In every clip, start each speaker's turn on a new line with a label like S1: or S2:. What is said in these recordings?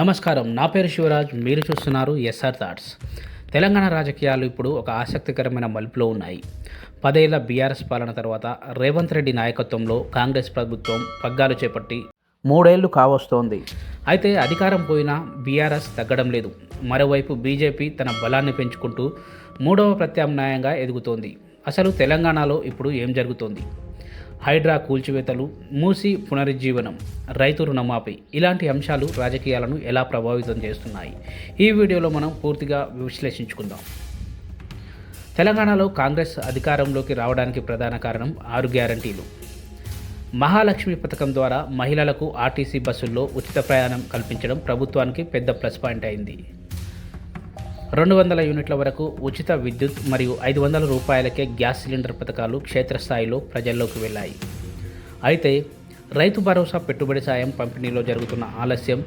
S1: నమస్కారం. నా పేరు శివరాజ్. మీరు చూస్తున్నారు ఎస్ఆర్ థాట్స్. తెలంగాణ రాజకీయాలు ఇప్పుడు ఒక ఆసక్తికరమైన మలుపులో ఉన్నాయి. 10 ఏళ్ల బీఆర్ఎస్ పాలన తర్వాత రేవంత్ రెడ్డి నాయకత్వంలో కాంగ్రెస్ ప్రభుత్వం పగ్గాలు చేపట్టి 3 ఏళ్లు కావస్తోంది. అయితే అధికారం పోయినా బీఆర్ఎస్ తగ్గడం లేదు. మరోవైపు బీజేపీ తన బలాన్ని పెంచుకుంటూ 3వ ప్రత్యామ్నాయంగా ఎదుగుతోంది. అసలు తెలంగాణలో ఇప్పుడు ఏం జరుగుతోంది? హైడ్రా కూల్చివేతలు, మూసీ పునరుజ్జీవనం, రైతు రుణమాఫీ ఇలాంటి అంశాలు రాజకీయాలను ఎలా ప్రభావితం చేస్తున్నాయి? ఈ వీడియోలో మనం పూర్తిగా విశ్లేషించుకుందాం. తెలంగాణలో కాంగ్రెస్ అధికారంలోకి రావడానికి ప్రధాన కారణం 6 గ్యారంటీలు. మహాలక్ష్మి పథకం ద్వారా మహిళలకు ఆర్టీసీ బస్సుల్లో ఉచిత ప్రయాణం కల్పించడం ప్రభుత్వానికి పెద్ద ప్లస్ పాయింట్ అయింది. 200 యూనిట్ల వరకు ఉచిత విద్యుత్ మరియు 500 రూపాయలకే గ్యాస్ సిలిండర్ పథకాలు క్షేత్రస్థాయిలో ప్రజల్లోకి వెళ్ళాయి. అయితే రైతు భరోసా పెట్టుబడి సాయం పంపిణీలో జరుగుతున్న ఆలస్యం,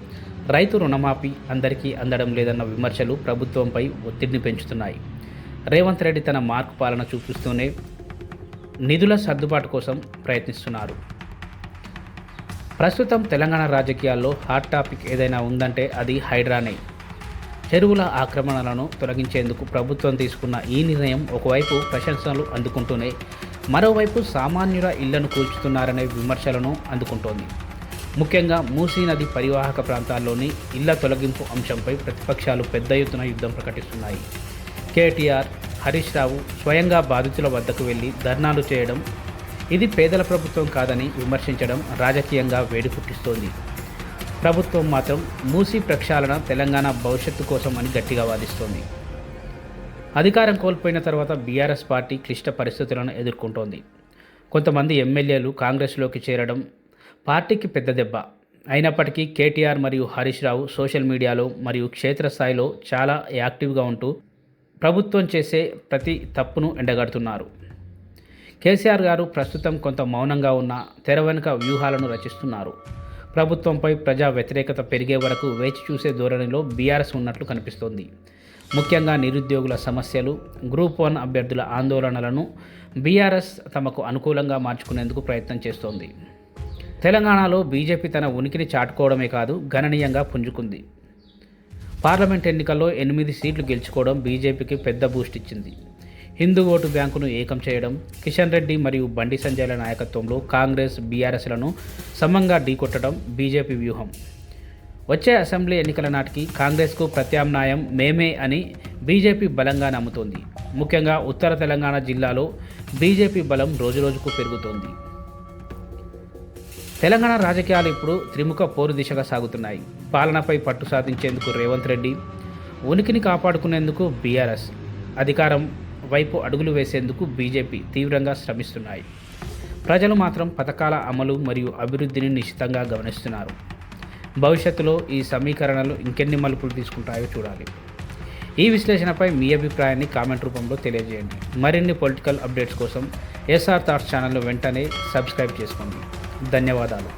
S1: రైతు రుణమాఫీ అందరికీ అందడం లేదన్న విమర్శలు ప్రభుత్వంపై ఒత్తిడిని పెంచుతున్నాయి. రేవంత్ రెడ్డి తన మార్క్ పాలన చూపిస్తూనే నిధుల సర్దుబాటు కోసం ప్రయత్నిస్తున్నారు. ప్రస్తుతం తెలంగాణ రాజకీయాల్లో హాట్ టాపిక్ ఏదైనా ఉందంటే అది హైడ్రానే. చెరువుల ఆక్రమణలను తొలగించేందుకు ప్రభుత్వం తీసుకున్న ఈ నిర్ణయం ఒకవైపు ప్రశంసలు అందుకుంటూనే మరోవైపు సామాన్యుల ఇళ్లను కూల్చుతున్నారనే విమర్శలను అందుకుంటోంది. ముఖ్యంగా మూసీ నది పరివాహక ప్రాంతాల్లోని ఇళ్ల తొలగింపు అంశంపై ప్రతిపక్షాలు పెద్ద ఎత్తున యుద్ధం ప్రకటిస్తున్నాయి. కేటీఆర్, హరీష్ రావు స్వయంగా బాధితుల వద్దకు వెళ్లి ధర్నాలు చేయడం, ఇది పేదల ప్రభుత్వం కాదని విమర్శించడం రాజకీయంగా వేడి పుట్టిస్తోంది. ప్రభుత్వం మాత్రం మూసీ ప్రక్షాళన తెలంగాణ భవిష్యత్తు కోసం అని గట్టిగా వాదిస్తోంది. అధికారం కోల్పోయిన తర్వాత బీఆర్ఎస్ పార్టీ క్లిష్ట పరిస్థితులను ఎదుర్కొంటోంది. కొంతమంది ఎమ్మెల్యేలు కాంగ్రెస్లోకి చేరడం పార్టీకి పెద్ద దెబ్బ. అయినప్పటికీ కేటీఆర్ మరియు హరీష్ రావు సోషల్ మీడియాలో మరియు క్షేత్రస్థాయిలో చాలా యాక్టివ్గా ఉంటూ ప్రభుత్వం చేసే ప్రతి తప్పును ఎండగడుతున్నారు. కేసీఆర్ గారు ప్రస్తుతం కొంత మౌనంగా ఉన్న తెర వెనుక వ్యూహాలను రచిస్తున్నారు. ప్రభుత్వంపై ప్రజా వ్యతిరేకత పెరిగే వరకు వేచి చూసే ధోరణిలో బీఆర్ఎస్ ఉన్నట్లు కనిపిస్తోంది. ముఖ్యంగా నిరుద్యోగుల సమస్యలు, గ్రూప్ 1 అభ్యర్థుల ఆందోళనలను బీఆర్ఎస్ తమకు అనుకూలంగా మార్చుకునేందుకు ప్రయత్నం చేస్తోంది. తెలంగాణలో బీజేపీ తన ఉనికిని చాటుకోవడమే కాదు, గణనీయంగా పుంజుకుంది. పార్లమెంట్ ఎన్నికల్లో 8 సీట్లు గెలుచుకోవడం బీజేపీకి పెద్ద బూస్ట్ ఇచ్చింది. హిందూ ఓటు బ్యాంకును ఏకం చేయడం, కిషన్ రెడ్డి మరియు బండి సంజయ్ల నాయకత్వంలో కాంగ్రెస్, బీఆర్ఎస్లను సమంగా ఢీకొట్టడం బీజేపీ వ్యూహం. వచ్చే అసెంబ్లీ ఎన్నికల నాటికి కాంగ్రెస్కు ప్రత్యామ్నాయం మేమే అని బీజేపీ బలంగా నమ్ముతోంది. ముఖ్యంగా ఉత్తర తెలంగాణ జిల్లాలో బీజేపీ బలం రోజురోజుకు పెరుగుతోంది. తెలంగాణ రాజకీయాలు ఇప్పుడు త్రిముఖ పోరు దిశగా సాగుతున్నాయి. పాలనపై పట్టు సాధించేందుకు రేవంత్ రెడ్డి, ఉనికిని కాపాడుకునేందుకు బీఆర్ఎస్, అధికారం వైపు అడుగులు వేసేందుకు బీజేపీ తీవ్రంగా శ్రమిస్తున్నాయి. ప్రజలు మాత్రం పథకాల అమలు మరియు అభివృద్ధిని నిశితంగా గమనిస్తున్నారు. భవిష్యత్తులో ఈ సమీకరణలు ఇంకెన్ని మలుపులు తీసుకుంటాయో చూడాలి. ఈ విశ్లేషణపై మీ అభిప్రాయాన్ని కామెంట్ రూపంలో తెలియజేయండి. మరిన్ని పొలిటికల్ అప్డేట్స్ కోసం ఎస్ఆర్ థాట్స్ ఛానల్ను వెంటనే సబ్స్క్రైబ్ చేసుకోండి. ధన్యవాదాలు.